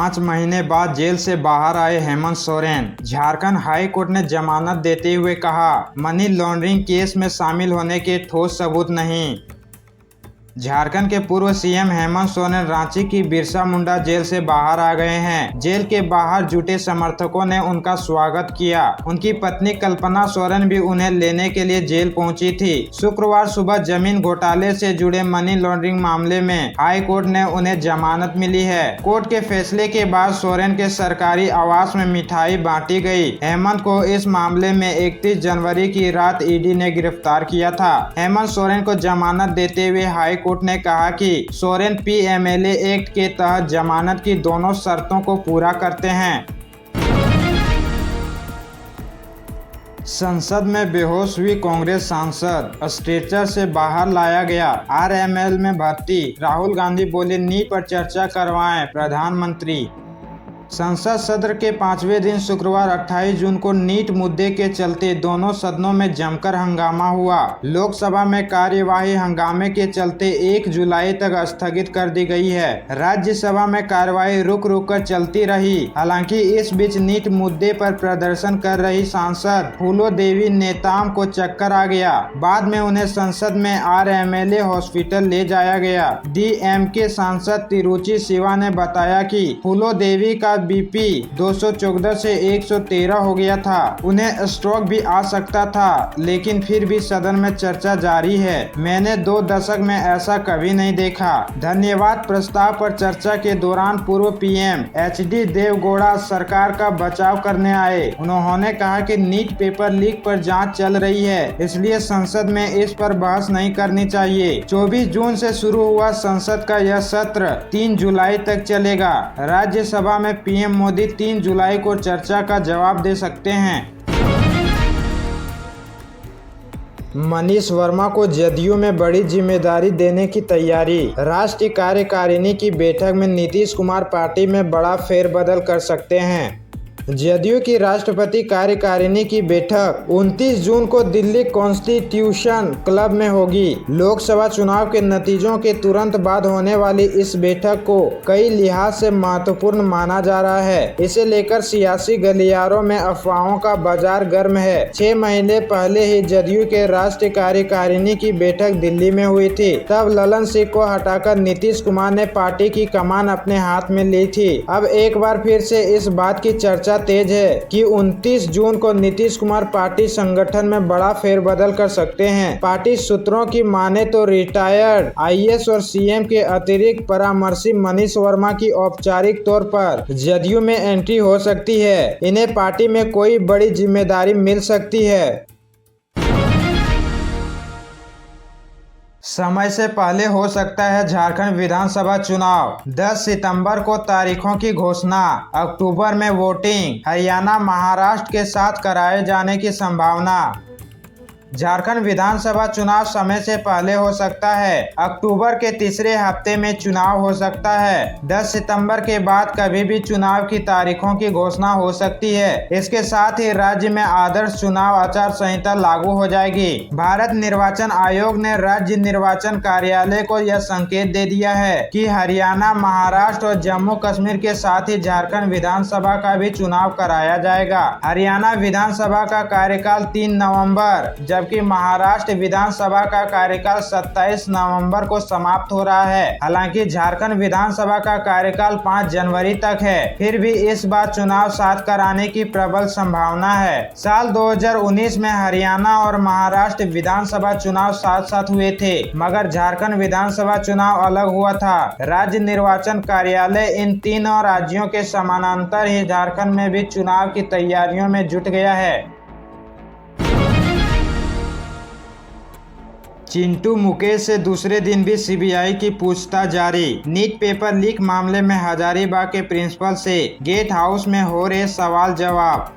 5 महीने बाद जेल से बाहर आए हेमंत सोरेन। झारखंड हाई कोर्ट ने जमानत देते हुए कहा, मनी लॉन्ड्रिंग केस में शामिल होने के ठोस सबूत नहीं। झारखंड के पूर्व सीएम हेमंत सोरेन रांची की बिरसा मुंडा जेल से बाहर आ गए हैं। जेल के बाहर जुटे समर्थकों ने उनका स्वागत किया। उनकी पत्नी कल्पना सोरेन भी उन्हें लेने के लिए जेल पहुंची थी। शुक्रवार सुबह जमीन घोटाले से जुड़े मनी लॉन्ड्रिंग मामले में हाई कोर्ट ने उन्हें जमानत मिली है। कोर्ट के फैसले के बाद सोरेन के सरकारी आवास में मिठाई बांटी गई। हेमंत को इस मामले में 31 जनवरी की रात ईडी ने गिरफ्तार किया था। हेमंत सोरेन को जमानत देते हुए हाई कोर्ट ने कहा कि सोरेन पीएमएलए एक्ट के तहत जमानत की दोनों शर्तों को पूरा करते हैं। संसद में बेहोश हुई कांग्रेस सांसद, स्ट्रेचर से बाहर लाया गया। आरएमएल में भर्ती। राहुल गांधी बोले, नीट पर चर्चा करवाएं प्रधानमंत्री। संसद सत्र के 5वें दिन शुक्रवार 28 जून को नीट मुद्दे के चलते दोनों सदनों में जमकर हंगामा हुआ। लोकसभा में कार्यवाही हंगामे के चलते 1 जुलाई तक स्थगित कर दी गई है। राज्यसभा में कार्यवाही रुक रुक कर चलती रही। हालांकि इस बीच नीट मुद्दे पर प्रदर्शन कर रही सांसद फूलो देवी नेताम को चक्कर आ गया। बाद में उन्हें संसद में आरएमएलए हॉस्पिटल ले जाया गया। डीएमके सांसद तिरुचि शिवा ने बताया कि फूलो देवी का बीपी 214 से 113 हो गया था। उन्हें स्ट्रोक भी आ सकता था, लेकिन फिर भी सदन में चर्चा जारी है। मैंने 2 दशक में ऐसा कभी नहीं देखा। धन्यवाद। प्रस्ताव पर चर्चा के दौरान पूर्व पीएम एचडी देवेगौड़ा सरकार का बचाव करने आए। उन्होंने कहा कि नीट पेपर लीक पर जांच चल रही है, इसलिए संसद में इस पर बहस नहीं करनी चाहिए। 24 जून से शुरू हुआ संसद का यह सत्र 3 जुलाई तक चलेगा। राज्यसभा में पीएम मोदी 3 जुलाई को चर्चा का जवाब दे सकते हैं। मनीष वर्मा को जदयू में बड़ी जिम्मेदारी देने की तैयारी। राष्ट्रीय कार्यकारिणी की बैठक में नीतीश कुमार पार्टी में बड़ा फेरबदल कर सकते हैं। जदयू की राष्ट्रपति कार्यकारिणी की बैठक 29 जून को दिल्ली कॉन्स्टिट्यूशन क्लब में होगी। लोकसभा चुनाव के नतीजों के तुरंत बाद होने वाली इस बैठक को कई लिहाज से महत्वपूर्ण माना जा रहा है। इसे लेकर सियासी गलियारों में अफवाहों का बाजार गर्म है। 6 महीने पहले ही जदयू के राष्ट्रीय कार्यकारिणी की बैठक दिल्ली में हुई थी। तब ललन सिंह को हटाकर नीतीश कुमार ने पार्टी की कमान अपने हाथ में ली थी। अब एक बार फिर से इस बात की चर्चा तेज है कि 29 जून को नीतीश कुमार पार्टी संगठन में बड़ा फेरबदल कर सकते हैं। पार्टी सूत्रों की माने तो रिटायर्ड आईएएस और सीएम के अतिरिक्त परामर्शी मनीष वर्मा की औपचारिक तौर पर जदयू में एंट्री हो सकती है। इन्हें पार्टी में कोई बड़ी जिम्मेदारी मिल सकती है। समय से पहले हो सकता है झारखंड विधानसभा चुनाव। 10 सितंबर को तारीखों की घोषणा। अक्टूबर में वोटिंग। हरियाणा महाराष्ट्र के साथ कराए जाने की संभावना। झारखंड विधानसभा चुनाव समय से पहले हो सकता है। अक्टूबर के तीसरे हफ्ते में चुनाव हो सकता है। 10 सितंबर के बाद कभी भी चुनाव की तारीखों की घोषणा हो सकती है। इसके साथ ही राज्य में आदर्श चुनाव आचार संहिता लागू हो जाएगी। भारत निर्वाचन आयोग ने राज्य निर्वाचन कार्यालय को यह संकेत दे दिया है कि हरियाणा, महाराष्ट्र और जम्मू कश्मीर के साथ ही झारखंड विधानसभा का भी चुनाव कराया जाएगा। हरियाणा विधानसभा का कार्यकाल 3 नवम्बर, जबकि महाराष्ट्र विधानसभा का कार्यकाल 27 नवंबर को समाप्त हो रहा है। हालांकि झारखंड विधानसभा का कार्यकाल 5 जनवरी तक है। फिर भी इस बार चुनाव साथ कराने की प्रबल संभावना है। साल 2019 में हरियाणा और महाराष्ट्र विधानसभा चुनाव साथ साथ हुए थे, मगर झारखंड विधानसभा चुनाव अलग हुआ था। राज्य निर्वाचन कार्यालय इन तीनों राज्यों के समानांतर ही झारखंड में भी चुनाव की तैयारियों में जुट गया है। चिंटू मुकेश से दूसरे दिन भी सीबीआई की पूछताछ जारी। नीट पेपर लीक मामले में हजारीबाग के प्रिंसिपल से गेट हाउस में हो रहे सवाल जवाब।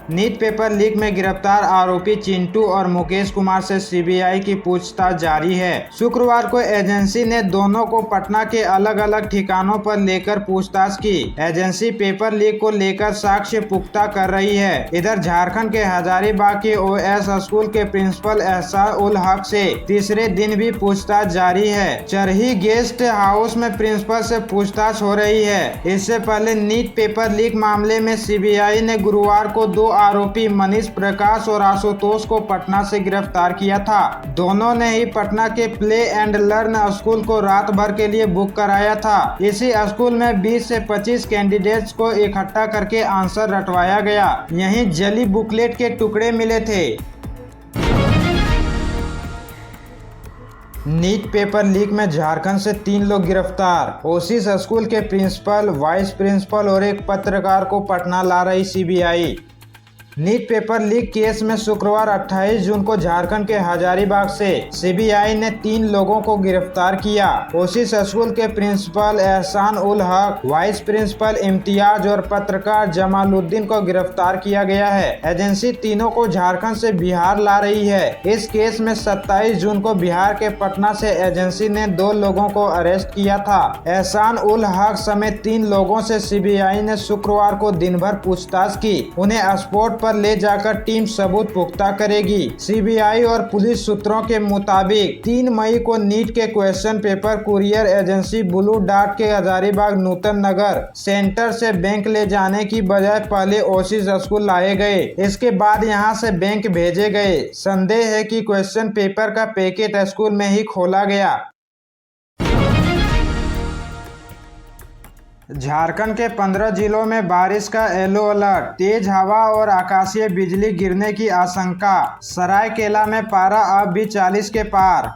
नीट पेपर लीक में गिरफ्तार आरोपी चिंटू और मुकेश कुमार से सीबीआई की पूछताछ जारी है। शुक्रवार को एजेंसी ने दोनों को पटना के अलग अलग ठिकानों पर लेकर पूछताछ की। एजेंसी पेपर लीक को लेकर साक्ष्य पुख्ता कर रही है। इधर झारखंड के हजारीबाग के ओएस स्कूल के प्रिंसिपल एहसान उल हक से तीसरे दिन भी पूछताछ जारी है। चरही गेस्ट हाउस में प्रिंसिपल से पूछताछ हो रही है। इससे पहले नीट पेपर लीक मामले में सीबीआई ने गुरुवार को 2 आरोपी मनीष प्रकाश और आशुतोष को पटना से गिरफ्तार किया था। दोनों ने ही पटना के प्ले एंड लर्न स्कूल को रात भर के लिए बुक कराया था। इसी स्कूल में 20 से 25 कैंडिडेट्स को इकट्ठा करके आंसर रटवाया गया। यहीं जली बुकलेट के टुकड़े मिले थे। नीट पेपर लीक में झारखंड से 3 लोग गिरफ्तार। ओसिस स्कूल के प्रिंसिपल, वाइस प्रिंसिपल और एक पत्रकार को पटना ला रही CBI. NEET paper leak case में शुक्रवार 28 जून को झारखंड के हजारीबाग से सीबीआई ने 3 लोगों को गिरफ्तार किया। ओसिस स्कूल के प्रिंसिपल एहसान उल हक, वाइस प्रिंसिपल इम्तियाज और पत्रकार जमालुद्दीन को गिरफ्तार किया गया है। एजेंसी तीनों को झारखंड से बिहार ला रही है। इस केस में 27 जून को बिहार के पटना से एजेंसी ने 2 लोगों को अरेस्ट किया था। एहसान उल हक समेत 3 लोगों से सीबीआई ने शुक्रवार को दिन भर पूछताछ की। उन्हें स्पॉट पर ले जाकर टीम सबूत पुख्ता करेगी। सीबीआई और पुलिस सूत्रों के मुताबिक 3 मई को नीट के question paper courier agency blue dart के हजारीबाग नूतन नगर सेंटर से बैंक ले जाने की बजाय पहले ओसिस स्कूल लाए गए। इसके बाद यहां से बैंक भेजे गए। संदेह है कि क्वेश्चन पेपर का पैकेट स्कूल में ही खोला गया। झारखंड के 15 जिलों में बारिश का येलो अलर्ट। तेज हवा और आकाशीय बिजली गिरने की आशंका। सरायकेला में पारा अब भी 40 के पार।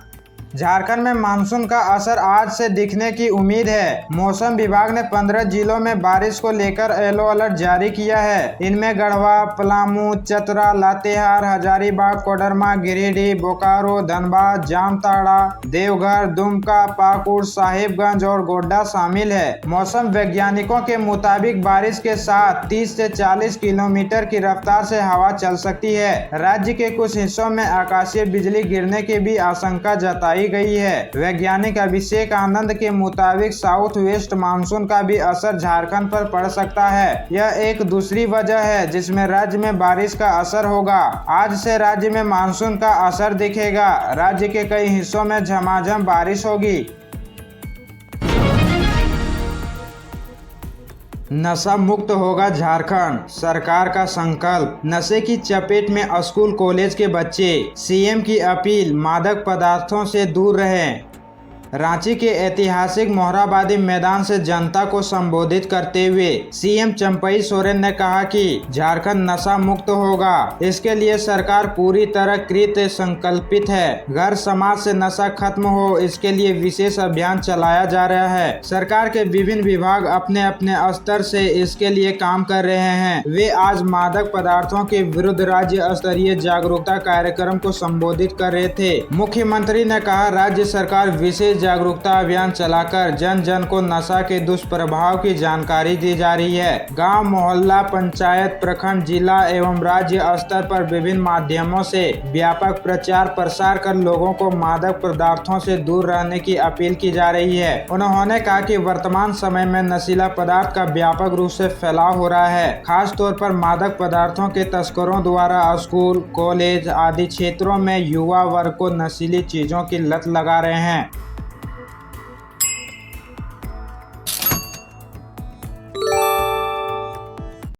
झारखंड में मानसून का असर आज से दिखने की उम्मीद है। मौसम विभाग ने 15 जिलों में बारिश को लेकर येलो अलर्ट जारी किया है। इनमें गढ़वा, पलामू, चतरा, लातेहार, हजारीबाग, कोडरमा, गिरिडीह, बोकारो, धनबाद, जामताड़ा, देवघर, दुमका, पाकुड़, साहिबगंज और गोड्डा शामिल है। मौसम वैज्ञानिकों के मुताबिक बारिश के साथ 30 से 40 किलोमीटर की रफ्तार से हवा चल सकती है। राज्य के कुछ हिस्सों में आकाशीय बिजली गिरने की भी आशंका जताई गई है। वैज्ञानिक अभिषेक आनंद के मुताबिक साउथ वेस्ट मानसून का भी असर झारखंड पर पड़ सकता है। यह एक दूसरी वजह है जिसमें राज्य में बारिश का असर होगा। आज से राज्य में मानसून का असर दिखेगा। राज्य के कई हिस्सों में झमाझम बारिश होगी। नशा मुक्त होगा झारखंड, सरकार का संकल्प। नशे की चपेट में स्कूल कॉलेज के बच्चे, सीएम की अपील मादक पदार्थों से दूर रहें। रांची के ऐतिहासिक मोहराबादी मैदान से जनता को संबोधित करते हुए सीएम चंपई सोरेन ने कहा कि झारखंड नशा मुक्त होगा। इसके लिए सरकार पूरी तरह कृत संकल्पित है। घर समाज से नशा खत्म हो, इसके लिए विशेष अभियान चलाया जा रहा है। सरकार के विभिन्न विभाग अपने अपने स्तर से इसके लिए काम कर रहे हैं। वे आज मादक पदार्थों के विरुद्ध राज्य स्तरीय जागरूकता कार्यक्रम को संबोधित कर रहे थे। मुख्यमंत्री ने कहा, राज्य सरकार विशेष जागरूकता अभियान चलाकर जन जन को नशा के दुष्प्रभाव की जानकारी दी जा रही है। गांव, मोहल्ला, पंचायत, प्रखंड, जिला एवं राज्य स्तर पर विभिन्न माध्यमों से व्यापक प्रचार प्रसार कर लोगों को मादक पदार्थों से दूर रहने की अपील की जा रही है। उन्होंने कहा कि वर्तमान समय में नशीला पदार्थ का व्यापक रूप से फैलाव हो रहा है। खास तौर पर मादक पदार्थों के तस्करों द्वारा स्कूल, कॉलेज आदि क्षेत्रों में युवा वर्ग को नशीली चीजों की लत लगा रहे हैं।